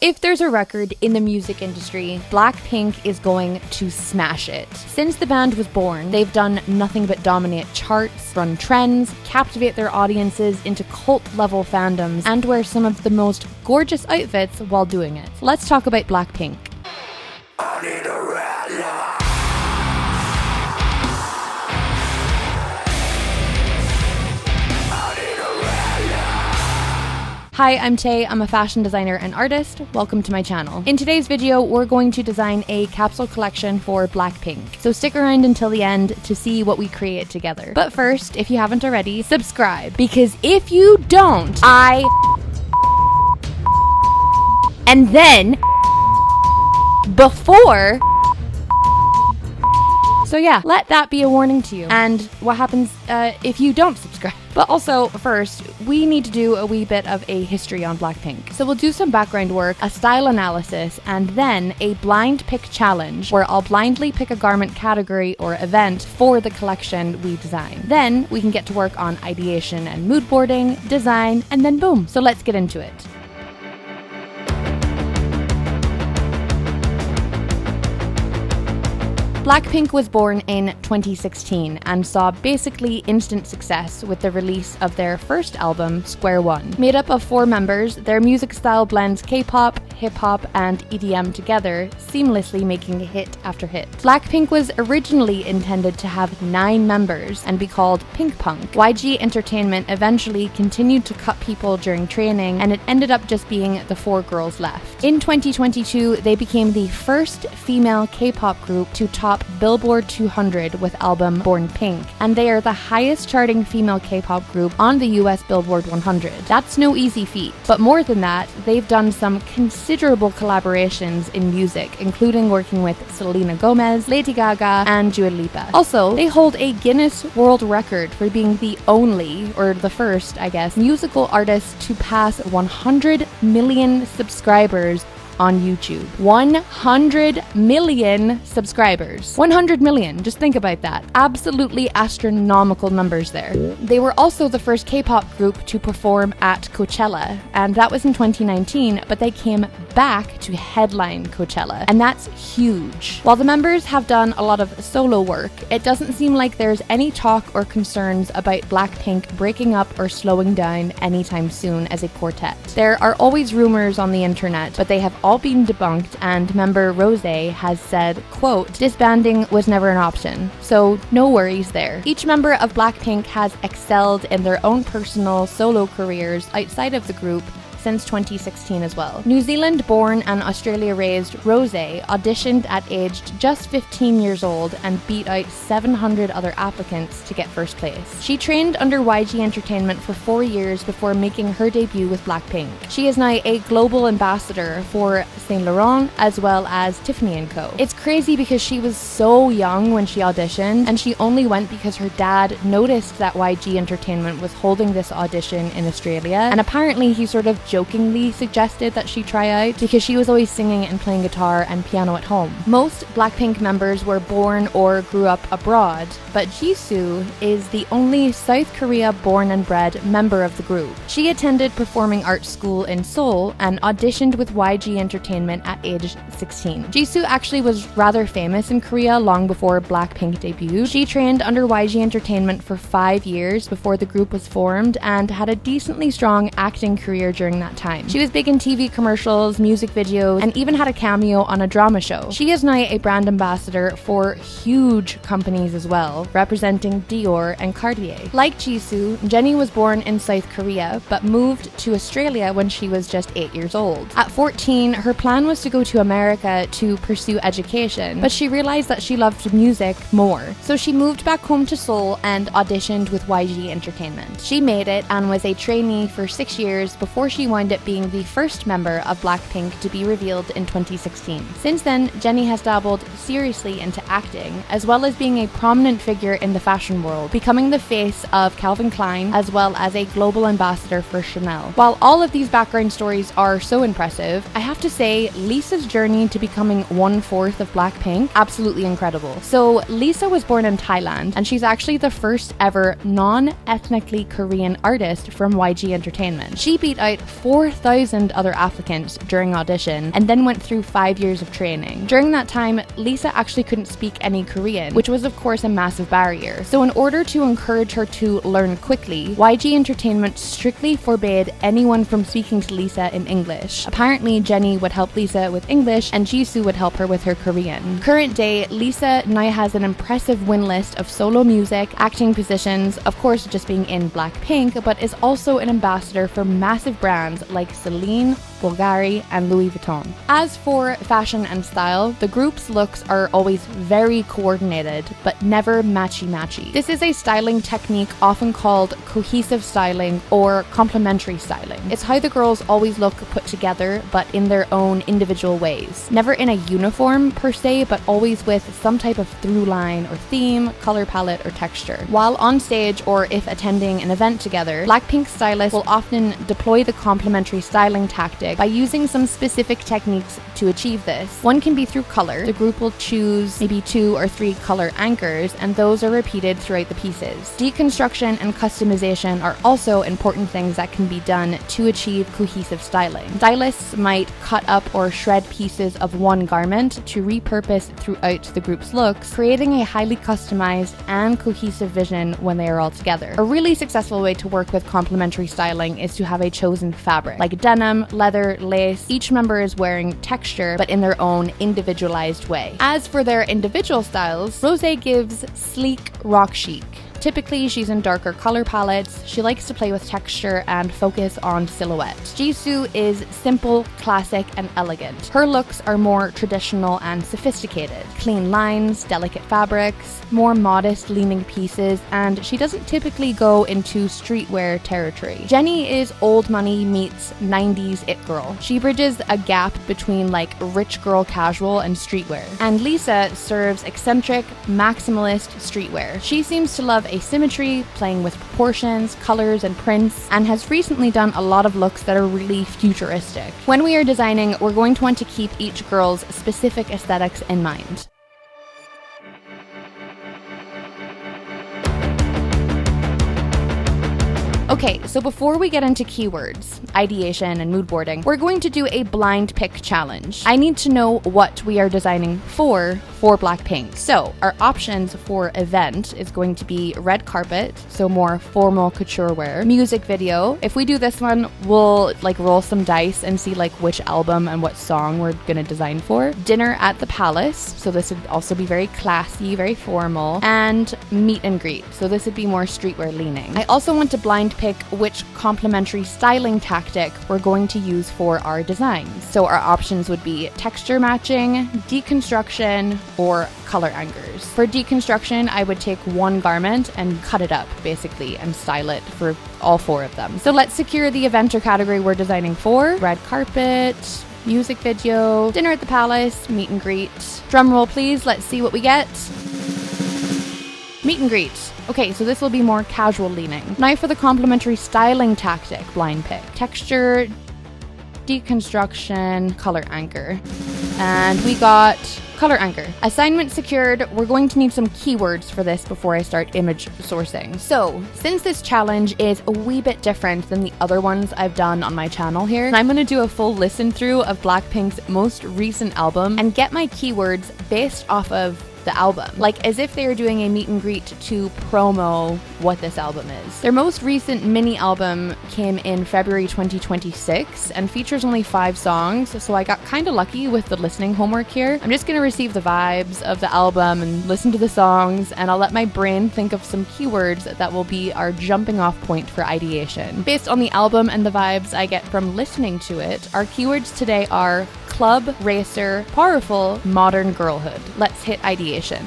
If there's a record in the music industry, BLACKPINK is going to smash it. Since the band was born, they've done nothing but dominate charts, run trends, captivate their audiences into cult-level fandoms, and wear some of the most gorgeous outfits while doing it. Let's talk about BLACKPINK. I need a red light. Hi, I'm Tay, I'm a fashion designer and artist. Welcome to my channel. In today's video, we're going to design a capsule collection for BLACKPINK. So stick around until the end to see what we create together. But first, if you haven't already, subscribe. Because if you don't, and then before. So yeah, let that be a warning to you. And what happens if you don't subscribe? But also, first, we need to do a wee bit of a history on BLACKPINK. So we'll do some background work, a style analysis, and then a blind pick challenge where I'll blindly pick a garment category or event for the collection we design. Then we can get to work on ideation and mood boarding, design, and then boom. So let's get into it. BLACKPINK was born in 2016 and saw basically instant success with the release of their first album, Square One. Made up of 4 members, their music style blends K-pop, hip-hop, and EDM together, seamlessly making hit after hit. BLACKPINK was originally intended to have 9 members and be called Pink Punk. YG Entertainment eventually continued to cut people during training, and it ended up just being the 4 girls left. In 2022, they became the first female K-pop group to top Billboard 200 with album Born Pink, and they are the highest charting female K-pop group on the US Billboard 100. That's no easy feat, but more than that, they've done some considerable collaborations in music, including working with Selena Gomez, Lady Gaga, and Dua Lipa. Also, they hold a Guinness World Record for being the only, or the first, I guess, musical artist to pass 100 million subscribers on YouTube. 100 million subscribers. 100 million, just think about that. Absolutely astronomical numbers there. They were also the first K-pop group to perform at Coachella, and that was in 2019, but they came back to headline Coachella, and that's huge. While the members have done a lot of solo work, it doesn't seem like there's any talk or concerns about BLACKPINK breaking up or slowing down anytime soon as a quartet. There are always rumors on the internet, but they have all been debunked, and member Rose has said, quote, "Disbanding was never an option, so no worries there." Each member of BLACKPINK has excelled in their own personal solo careers outside of the group since 2016 as well. New Zealand-born and Australia-raised Rose auditioned at aged just 15 years old and beat out 700 other applicants to get first place. She trained under YG Entertainment for 4 years before making her debut with BLACKPINK. She is now a global ambassador for Saint Laurent as well as Tiffany & Co. It's crazy because she was so young when she auditioned, and she only went because her dad noticed that YG Entertainment was holding this audition in Australia, and apparently he sort of jokingly suggested that she try out because she was always singing and playing guitar and piano at home. Most BLACKPINK members were born or grew up abroad, but Jisoo is the only South Korea born and bred member of the group. She attended performing arts school in Seoul and auditioned with YG Entertainment at age 16. Jisoo actually was rather famous in Korea long before BLACKPINK debuted. She trained under YG Entertainment for 5 years before the group was formed and had a decently strong acting career during that time. She was big in TV commercials, music videos, and even had a cameo on a drama show. She is now a brand ambassador for huge companies as well, representing Dior and Cartier. Like Jisoo, Jennie was born in South Korea, but moved to Australia when she was just 8 years old. At 14, her plan was to go to America to pursue education, but she realized that she loved music more. So she moved back home to Seoul and auditioned with YG Entertainment. She made it and was a trainee for 6 years before she wound up being the first member of BLACKPINK to be revealed in 2016. Since then, Jennie has dabbled seriously into acting, as well as being a prominent figure in the fashion world, becoming the face of Calvin Klein, as well as a global ambassador for Chanel. While all of these background stories are so impressive, I have to say Lisa's journey to becoming 1/4 of BLACKPINK, absolutely incredible. So Lisa was born in Thailand, and she's actually the first ever non-ethnically Korean artist from YG Entertainment. She beat out 4,000 other applicants during audition and then went through 5 years of training. During that time, Lisa actually couldn't speak any Korean, which was of course a massive barrier. So in order to encourage her to learn quickly, YG Entertainment strictly forbade anyone from speaking to Lisa in English. Apparently, Jennie would help Lisa with English and Jisoo would help her with her Korean. Current day, Lisa now has an impressive win list of solo music, acting positions, of course just being in BLACKPINK, but is also an ambassador for massive brands like Celine, Bulgari, and Louis Vuitton. As for fashion and style, the group's looks are always very coordinated, but never matchy-matchy. This is a styling technique often called cohesive styling or complementary styling. It's how the girls always look put together, but in their own individual ways. Never in a uniform per se, but always with some type of through line or theme, color palette, or texture. While on stage or if attending an event together, BLACKPINK stylists will often deploy the complementary styling tactic by using some specific techniques to achieve this. One can be through color. The group will choose maybe 2 or 3 color anchors, and those are repeated throughout the pieces. Deconstruction and customization are also important things that can be done to achieve cohesive styling. Stylists might cut up or shred pieces of one garment to repurpose throughout the group's looks, creating a highly customized and cohesive vision when they are all together. A really successful way to work with complementary styling is to have a chosen fabric, like denim, leather, lace. Each member is wearing texture, but in their own individualized way. As for their individual styles, Rosé gives sleek rock chic. Typically, she's in darker color palettes. She likes to play with texture and focus on silhouette. Jisoo is simple, classic, and elegant. Her looks are more traditional and sophisticated. Clean lines, delicate fabrics, more modest leaning pieces, and she doesn't typically go into streetwear territory. Jennie is old money meets 90s it girl. She bridges a gap between like rich girl casual and streetwear. And Lisa serves eccentric, maximalist streetwear. She seems to love asymmetry, playing with proportions, colors, and prints, and has recently done a lot of looks that are really futuristic. When we are designing, we're going to want to keep each girl's specific aesthetics in mind. Okay, so before we get into keywords, ideation, and mood boarding, we're going to do a blind pick challenge. I need to know what we are designing for BLACKPINK. So our options for event is going to be red carpet, so more formal couture wear, music video. If we do this one, we'll like roll some dice and see like which album and what song we're gonna design for. Dinner at the Palace, so this would also be very classy, very formal, and meet and greet, so this would be more streetwear leaning. I also want to blind pick which complementary styling tactic we're going to use for our designs. So our options would be texture matching, deconstruction, or color anchors. For deconstruction, I would take one garment and cut it up basically and style it for all 4 of them. So let's secure the event or category we're designing for. Red carpet, music video, dinner at the palace, meet and greet. Drum roll please, let's see what we get. Meet and greet. Okay, so this will be more casual leaning. Now for the complementary styling tactic, blind pick. Texture, deconstruction, color anchor. And we got color anchor. Assignment secured. We're going to need some keywords for this before I start image sourcing. So, since this challenge is a wee bit different than the other ones I've done on my channel here, I'm going to do a full listen through of BLACKPINK's most recent album and get my keywords based off of the album, like as if they are doing a meet and greet to promo what this album is. Their most recent mini album came in February 2026 and features only 5 songs, so I got kind of lucky with the listening homework here. I'm just gonna receive the vibes of the album and listen to the songs, and I'll let my brain think of some keywords that will be our jumping off point for ideation. Based on the album and the vibes I get from listening to it, our keywords today are club, racer, powerful, modern girlhood. Let's hit ideation.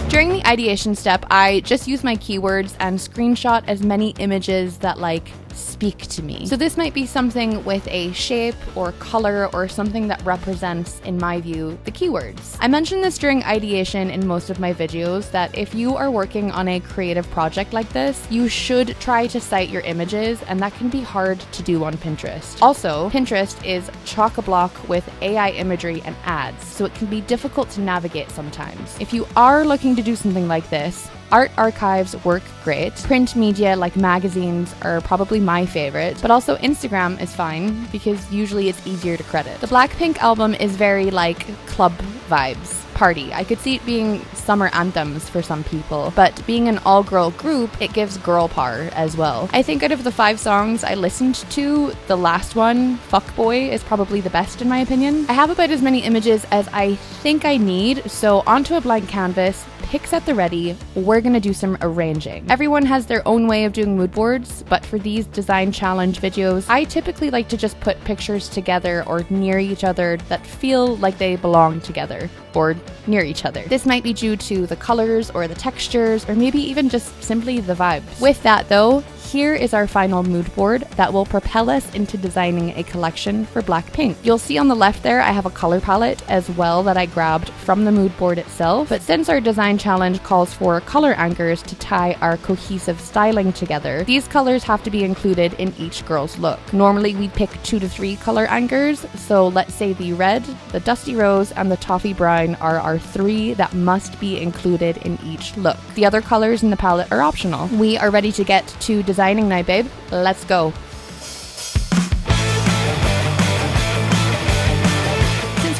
During the ideation step, I just use my keywords and screenshot as many images that like speak to me. So this might be something with a shape or color or something that represents, in my view, the keywords. I mentioned this during ideation in most of my videos that if you are working on a creative project like this, you should try to cite your images, and that can be hard to do on Pinterest. Also, Pinterest is chock-a-block with AI imagery and ads, so it can be difficult to navigate sometimes. If you are looking to do something like this, Art archives work great. Print media like magazines are probably my favorite, but also Instagram is fine because usually it's easier to credit. The BLACKPINK album is very like club vibes. Party. I could see it being summer anthems for some people, but being an all-girl group, it gives girl power as well. I think out of the 5 songs I listened to, the last one, Fuckboy, is probably the best in my opinion. I have about as many images as I think I need, so onto a blank canvas, pics at the ready, we're gonna do some arranging. Everyone has their own way of doing mood boards, but for these design challenge videos, I typically like to just put pictures together or near each other that feel like they belong together, or near each other. This might be due to the colors or the textures, or maybe even just simply the vibes. With that though, here is our final mood board that will propel us into designing a collection for BLACKPINK. You'll see on the left there I have a color palette as well that I grabbed from the mood board itself, but since our design challenge calls for color anchors to tie our cohesive styling together, these colors have to be included in each girl's look. Normally we pick 2 to 3 color anchors, so let's say the red, the dusty rose, and the toffee brown are our 3 that must be included in each look. The other colors in the palette are optional. We are ready to get to designing now, babe. Let's go.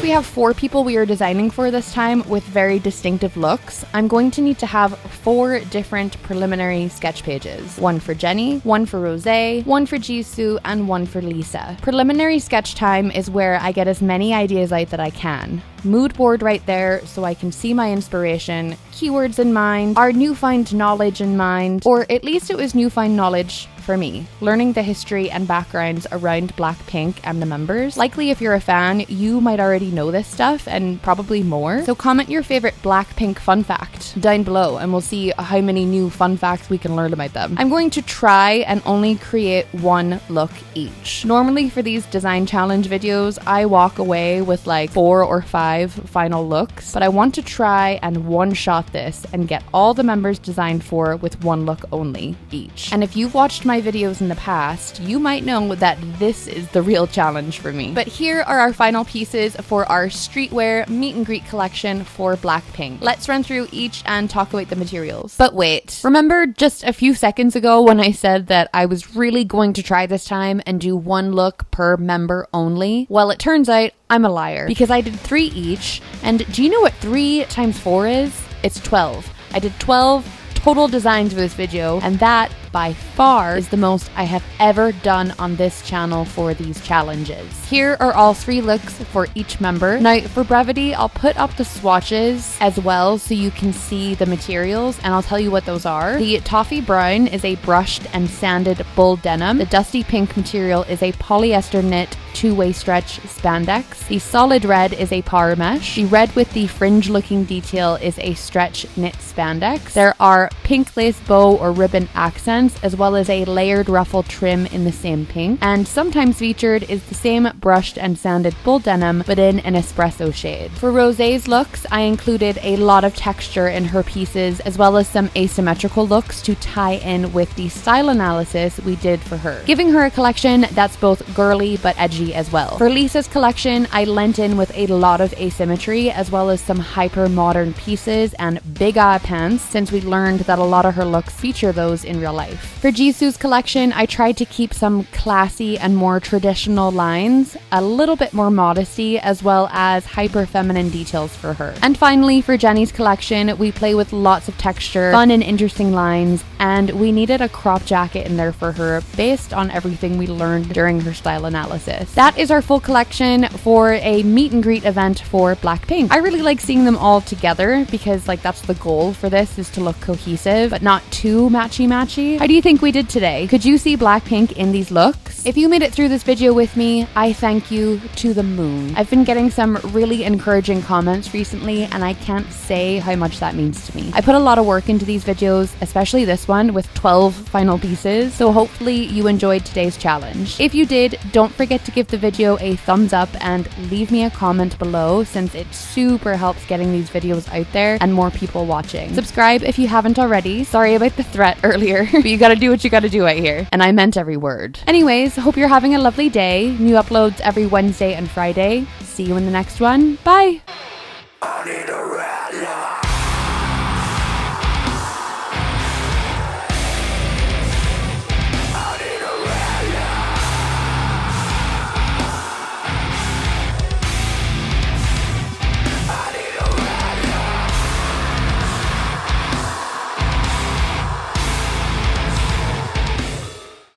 We have 4 people we are designing for this time with very distinctive looks. I'm going to need to have 4 different preliminary sketch pages. 1 for Jenny, 1 for Rosé, 1 for Jisoo, and 1 for Lisa. Preliminary sketch time is where I get as many ideas out that I can. Mood board right there so I can see my inspiration, keywords in mind, our newfound knowledge in mind, or at least it was newfound knowledge for me, learning the history and backgrounds around BLACKPINK and the members. Likely if you're a fan, you might already know this stuff and probably more. So comment your favorite BLACKPINK fun fact down below and we'll see how many new fun facts we can learn about them. I'm going to try and only create 1 look each. Normally for these design challenge videos, I walk away with like 4 or 5 final looks, but I want to try and one-shot this and get all the members designed for with 1 look only each. And if you've watched my videos in the past, you might know that this is the real challenge for me. But here are our final pieces for our streetwear meet and greet collection for BLACKPINK. Let's run through each and talk about the materials. But wait, remember just a few seconds ago when I said that I was really going to try this time and do 1 look per member only? Well, it turns out I'm a liar because I did 3 each, and do you know what 3 times 4 is? It's 12. I did 12 total designs for this video, and that by far is the most I have ever done on this channel for these challenges. Here are all 3 looks for each member. Now for brevity, I'll put up the swatches as well so you can see the materials, and I'll tell you what those are. The toffee brown is a brushed and sanded bull denim. The dusty pink material is a polyester knit 2-way stretch spandex. The solid red is a power mesh. The red with the fringe looking detail is a stretch knit spandex. There are pink lace bow or ribbon accents, as well as a layered ruffle trim in the same pink. And sometimes featured is the same brushed and sanded bull denim, but in an espresso shade. For Rosé's looks, I included a lot of texture in her pieces, as well as some asymmetrical looks to tie in with the style analysis we did for her, giving her a collection that's both girly but edgy as well. For Lisa's collection, I lent in with a lot of asymmetry, as well as some hyper modern pieces and big eye pants, since we learned that a lot of her looks feature those in real life. For Jisoo's collection, I tried to keep some classy and more traditional lines, a little bit more modesty, as well as hyper feminine details for her. And finally, for Jenny's collection, we play with lots of texture, fun and interesting lines, and we needed a crop jacket in there for her based on everything we learned during her style analysis. That is our full collection for a meet and greet event for BLACKPINK. I really like seeing them all together because like that's the goal for this, is to look cohesive but not too matchy-matchy. How do you think we did today? Could you see BLACKPINK in these looks? If you made it through this video with me, I thank you to the moon. I've been getting some really encouraging comments recently, and I can't say how much that means to me. I put a lot of work into these videos, especially this one with 12 final pieces, so hopefully you enjoyed today's challenge. If you did, don't forget to give the video a thumbs up and leave me a comment below, since it super helps getting these videos out there and more people watching. Subscribe if you haven't already. Sorry about the threat earlier, but you gotta do what you gotta do out here, and I meant every word. Anyways, hope you're having a lovely day. New uploads every Wednesday and Friday. See you in the next one. Bye! I need a